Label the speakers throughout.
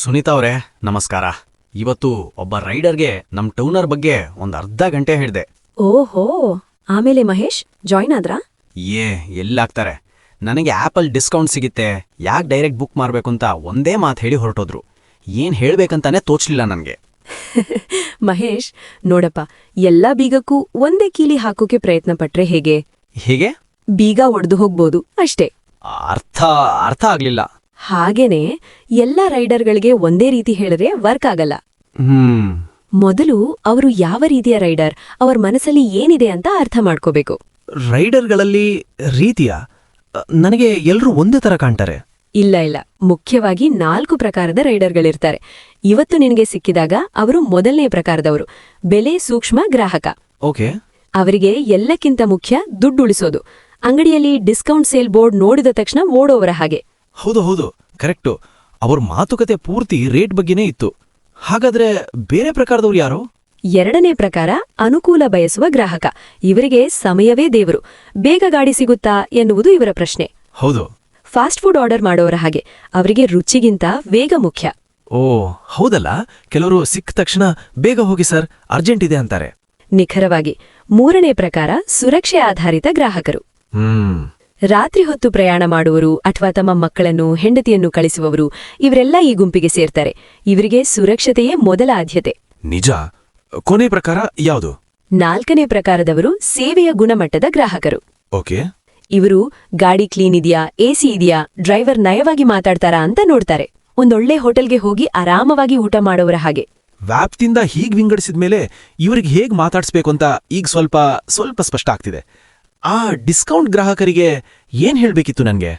Speaker 1: ಸುನೀತಾ ಅವರೇ, ನಮಸ್ಕಾರ. ಇವತ್ತು ಒಬ್ಬ ರೈಡರ್ಗೆ ನಮ್ ಟೌನರ್ ಬಗ್ಗೆ ಒಂದು ಅರ್ಧ ಗಂಟೆ ಹೇಳಿದೆ.
Speaker 2: ಓಹೋ, ಆಮೇಲೆ ಮಹೇಶ್ ಜಾಯ್ನ್ ಆದ್ರಾ?
Speaker 1: ಎಲ್ಲಾಗ್ತಾರೆ. ನನಗೆ ಆಪಲ್ ಡಿಸ್ಕೌಂಟ್ ಸಿಗುತ್ತೆ, ಯಾಕೆ ಡೈರೆಕ್ಟ್ ಬುಕ್ ಮಾಡ್ಬೇಕು ಅಂತ ಒಂದೇ ಮಾತು ಹೇಳಿ ಹೊರಟೋದ್ರು. ಏನ್ ಹೇಳ್ಬೇಕಂತಾನೆ ತೋಚ್ಲಿಲ್ಲ ನನ್ಗೆ.
Speaker 2: ಮಹೇಶ್ ನೋಡಪ್ಪ, ಎಲ್ಲಾ ಬೀಗಕ್ಕೂ ಒಂದೇ ಕೀಲಿ ಹಾಕೋಕೆ ಪ್ರಯತ್ನ ಪಟ್ರೆ ಹೇಗೆ?
Speaker 1: ಹೇಗೆ?
Speaker 2: ಬೀಗ ಒಡೆದು ಹೋಗ್ಬೋದು ಅಷ್ಟೇ.
Speaker 1: ಅರ್ಥ ಆಗ್ಲಿಲ್ಲ.
Speaker 2: ಹಾಗೇನೆ ಎಲ್ಲಾ ರೈಡರ್ಗಳಿಗೆ ಒಂದೇ ರೀತಿ ಹೇಳಿದ್ರೆ ವರ್ಕ್ ಆಗಲ್ಲ. ಮೊದಲು ಅವರು ಯಾವ ರೀತಿಯ ರೈಡರ್, ಅವರ ಮನಸ್ಸಲ್ಲಿ ಏನಿದೆ ಅಂತ ಅರ್ಥ ಮಾಡ್ಕೋಬೇಕು.
Speaker 1: ರೈಡರ್ಗಳಲ್ಲಿ ರೀತಿಯ ನನಗೆ ಎಲ್ರೂ ಒಂದೇ ತರ ಕಾಣ್ತಾರೆ.
Speaker 2: ಇಲ್ಲ, ಮುಖ್ಯವಾಗಿ 4 ಪ್ರಕಾರದ ರೈಡರ್ಗಳಿರ್ತಾರೆ. ಇವತ್ತು ನಿನಗೆ ಸಿಕ್ಕಿದಾಗ ಅವರು ಮೊದಲನೇ ಪ್ರಕಾರದವರು, ಬೆಲೆ ಸೂಕ್ಷ್ಮ ಗ್ರಾಹಕ.
Speaker 1: ಓಕೆ.
Speaker 2: ಅವರಿಗೆ ಎಲ್ಲಕ್ಕಿಂತ ಮುಖ್ಯ ದುಡ್ಡು ಉಳಿಸೋದು. ಅಂಗಡಿಯಲ್ಲಿ ಡಿಸ್ಕೌಂಟ್ ಸೇಲ್ ಬೋರ್ಡ್ ನೋಡಿದ ತಕ್ಷಣ ಓಡೋವರ ಹಾಗೆ.
Speaker 1: ಹೌದು, ಕರೆಕ್ಟು. ಅವ್ರ ಮಾತುಕತೆ ಪೂರ್ತಿ ರೇಟ್ ಬಗ್ಗೆನೇ ಇತ್ತು. ಹಾಗಾದ್ರೆ ಬೇರೆ ಪ್ರಕಾರದವ್ರು ಯಾರು?
Speaker 2: ಎರಡನೇ ಪ್ರಕಾರ ಅನುಕೂಲ ಬಯಸುವ ಗ್ರಾಹಕ. ಇವರಿಗೆ ಸಮಯವೇ ದೇವರು. ಬೇಗ ಗಾಡಿ ಸಿಗುತ್ತಾ ಎನ್ನುವುದು ಇವರ ಪ್ರಶ್ನೆ.
Speaker 1: ಹೌದು.
Speaker 2: ಫಾಸ್ಟ್ ಫುಡ್ ಆರ್ಡರ್ ಮಾಡೋರ ಹಾಗೆ, ಅವರಿಗೆ ರುಚಿಗಿಂತ ವೇಗ ಮುಖ್ಯ.
Speaker 1: ಓ ಹೌದಲ್ಲ, ಕೆಲವರು ಸಿಕ್ಕ ತಕ್ಷಣ ಬೇಗ ಹೋಗಿ ಸರ್, ಅರ್ಜೆಂಟ್ ಇದೆ ಅಂತಾರೆ.
Speaker 2: ನಿಖರವಾಗಿ. ಮೂರನೇ ಪ್ರಕಾರ ಸುರಕ್ಷೆ ಆಧಾರಿತ ಗ್ರಾಹಕರು. ರಾತ್ರಿ ಹೊತ್ತು ಪ್ರಯಾಣ ಮಾಡುವರು ಅಥವಾ ತಮ್ಮ ಮಕ್ಕಳನ್ನು ಹೆಂಡತಿಯನ್ನು ಕಳಿಸುವವರು, ಇವರೆಲ್ಲ ಈ ಗುಂಪಿಗೆ ಸೇರ್ತಾರೆ. ಇವರಿಗೆ ಸುರಕ್ಷತೆಯೇ ಮೊದಲ ಆದ್ಯತೆ.
Speaker 1: ನಿಜ. ಕೊನೆ ಪ್ರಕಾರ ಯಾವುದು?
Speaker 2: 4ನೇ ಪ್ರಕಾರದವರು ಸೇವೆಯ ಗುಣಮಟ್ಟದ ಗ್ರಾಹಕರು.
Speaker 1: ಓಕೆ.
Speaker 2: ಇವರು ಗಾಡಿ ಕ್ಲೀನ್ ಇದೆಯಾ, ಎಸಿ ಇದೆಯಾ, ಡ್ರೈವರ್ ನಯವಾಗಿ ಮಾತಾಡ್ತಾರಾ ಅಂತ ನೋಡ್ತಾರೆ. ಒಂದೊಳ್ಳೆ ಹೋಟೆಲ್ಗೆ ಹೋಗಿ ಆರಾಮವಾಗಿ ಊಟ ಮಾಡೋವರ ಹಾಗೆ.
Speaker 1: ವ್ಯಾಪ್ತಿಯಿಂದ ಹೀಗ್ ವಿಂಗಡಿಸಿದ್ಮೇಲೆ ಇವರಿಗೆ ಹೇಗ್ ಮಾತಾಡ್ಸ್ಬೇಕು ಅಂತ ಈಗ ಸ್ವಲ್ಪ ಸ್ಪಷ್ಟ ಆಗ್ತಿದೆ. ಆ ಡಿಸ್ಕೌಂಟ್ ಗ್ರಾಹಕರಿಗೆ ಏನ್ ಹೇಳ್ಬೇಕಿತ್ತು ನನ್ಗೆ?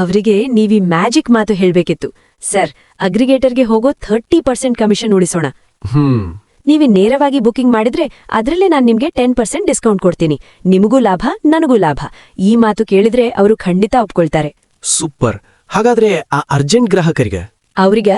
Speaker 2: ಅವರಿಗೆ ನೀವಿ ಮ್ಯಾಜಿಕ್ ಮಾತು ಹೇಳ್ಬೇಕಿತ್ತು. ಸರ್, ಅಗ್ರಿಗೇಟರ್ಗೆ ಹೋಗೋ 30% ಕಮಿಷನ್ ಉಳಿಸೋಣ. ನೀವೇ ನೇರವಾಗಿ ಬುಕಿಂಗ್ ಮಾಡಿದ್ರೆ ಅದರಲ್ಲೇ ನಾನು ನಿಮ್ಗೆ 10% ಡಿಸ್ಕೌಂಟ್ ಕೊಡ್ತೀನಿ. ನಿಮಗೂ ಲಾಭ, ನನಗೂ ಲಾಭ. ಈ ಮಾತು ಕೇಳಿದ್ರೆ ಅವರು ಖಂಡಿತ ಒಪ್ಕೊಳ್ತಾರೆ.
Speaker 1: ಸೂಪರ್. ಹಾಗಾದ್ರೆ ಆ ಅರ್ಜೆಂಟ್ ಗ್ರಾಹಕರಿಗೆ?
Speaker 2: ಅವ್ರಿಗ,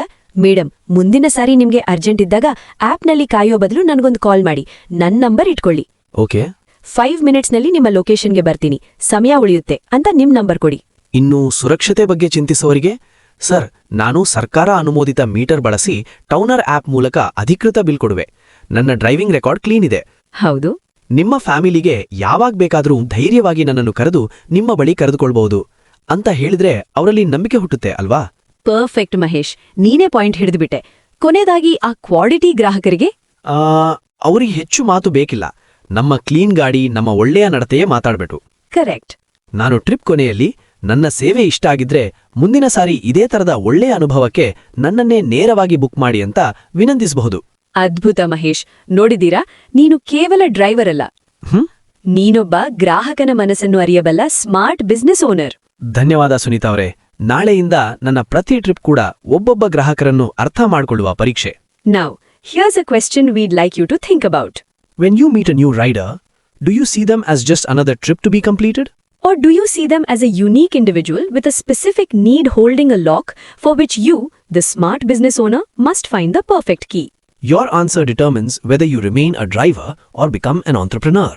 Speaker 2: ಮೇಡಮ್, ಮುಂದಿನ ಸಾರಿ ನಿಮ್ಗೆ ಅರ್ಜೆಂಟ್ ಇದ್ದಾಗ ಆಪ್ನಲ್ಲಿ ಕಾಯೋ ಬದಲು ನನಗೊಂದು ಕಾಲ್ ಮಾಡಿ. ನನ್ನ ನಂಬರ್ ಇಟ್ಕೊಳ್ಳಿ.
Speaker 1: ಓಕೆ.
Speaker 2: 5 ಮಿನಿಟ್ಸ್ನಲ್ಲಿ ನಿಮ್ಮ ಲೊಕೇಶನ್ಗೆ ಬರ್ತೀನಿ, ಸಮಯ ಉಳಿಯುತ್ತೆ ಅಂತ ನಿಮ್ ನಂಬರ್ ಕೊಡಿ.
Speaker 1: ಇನ್ನು ಸುರಕ್ಷತೆ ಬಗ್ಗೆ ಚಿಂತಿಸೋರಿಗೆ, ಸರ್, ನಾನು ಸರ್ಕಾರ ಅನುಮೋದಿತ ಮೀಟರ್ ಬಳಸಿ ಟೌನರ್ ಆಪ್ ಮೂಲಕ ಅಧಿಕೃತ ಬಿಲ್ ಕೊಡುವೆ. ನನ್ನ ಡ್ರೈವಿಂಗ್ ರೆಕಾರ್ಡ್ ಕ್ಲೀನ್ ಇದೆ.
Speaker 2: ಹೌದು.
Speaker 1: ನಿಮ್ಮ ಫ್ಯಾಮಿಲಿಗೆ ಯಾವಾಗ ಬೇಕಾದ್ರೂ ಧೈರ್ಯವಾಗಿ ನನ್ನನ್ನು ಕರೆದು ನಿಮ್ಮ ಬಳಿ ಕರೆದುಕೊಳ್ಬಹುದು ಅಂತ ಹೇಳಿದ್ರೆ ಅವರಲ್ಲಿ ನಂಬಿಕೆ ಹುಟ್ಟುತ್ತೆ ಅಲ್ವಾ?
Speaker 2: ಪರ್ಫೆಕ್ಟ್ ಮಹೇಶ್, ನೀನೇ ಪಾಯಿಂಟ್ ಹಿಡಿದುಬಿಟ್ಟೆ. ಕೊನೆಯದಾಗಿ ಆ ಕ್ವಾಲಿಟಿ ಗ್ರಾಹಕರಿಗೆ?
Speaker 1: ಅವ್ರಿಗೆ ಹೆಚ್ಚು ಮಾತು ಬೇಕಿಲ್ಲ. ನಮ್ಮ ಕ್ಲೀನ್ ಗಾಡಿ, ನಮ್ಮ ಒಳ್ಳೆಯ ನಡತೆಯೇ ಮಾತಾಡ್ಬೇಕು.
Speaker 2: ಕರೆಕ್ಟ್.
Speaker 1: ನಾನು ಟ್ರಿಪ್ ಕೊನೆಯಲ್ಲಿ ನನ್ನ ಸೇವೆ ಇಷ್ಟ ಆಗಿದ್ರೆ ಮುಂದಿನ ಸಾರಿ ಇದೇ ತರದ ಒಳ್ಳೆಯ ಅನುಭವಕ್ಕೆ ನನ್ನನ್ನೇ ನೇರವಾಗಿ ಬುಕ್ ಮಾಡಿ ಅಂತ ವಿನಂತಿಸಬಹುದು.
Speaker 2: ಅದ್ಭುತ ಮಹೇಶ್. ನೋಡಿದೀರಾ, ನೀನು ಕೇವಲ ಡ್ರೈವರ್ ಅಲ್ಲ, ನೀನೊಬ್ಬ ಗ್ರಾಹಕನ ಮನಸ್ಸನ್ನು ಅರಿಯಬಲ್ಲ ಸ್ಮಾರ್ಟ್ ಬಿಸ್ನೆಸ್ ಓನರ್.
Speaker 1: ಧನ್ಯವಾದ ಸುನೀತಾ ಅವರೇ. ನಾಳೆಯಿಂದ ನನ್ನ ಪ್ರತಿ ಟ್ರಿಪ್ ಕೂಡ ಒಬ್ಬೊಬ್ಬ ಗ್ರಾಹಕರನ್ನು ಅರ್ಥ ಮಾಡಿಕೊಳ್ಳುವ ಪರೀಕ್ಷೆ.
Speaker 2: Now, here's a question we'd like you to think about.
Speaker 1: When you meet a new rider, do you see them as just another trip to be completed?
Speaker 2: Or do you see them as a unique individual with a specific need holding a lock for which you, the smart business owner, must find the perfect key?
Speaker 1: Your answer determines whether you remain a driver or become an entrepreneur.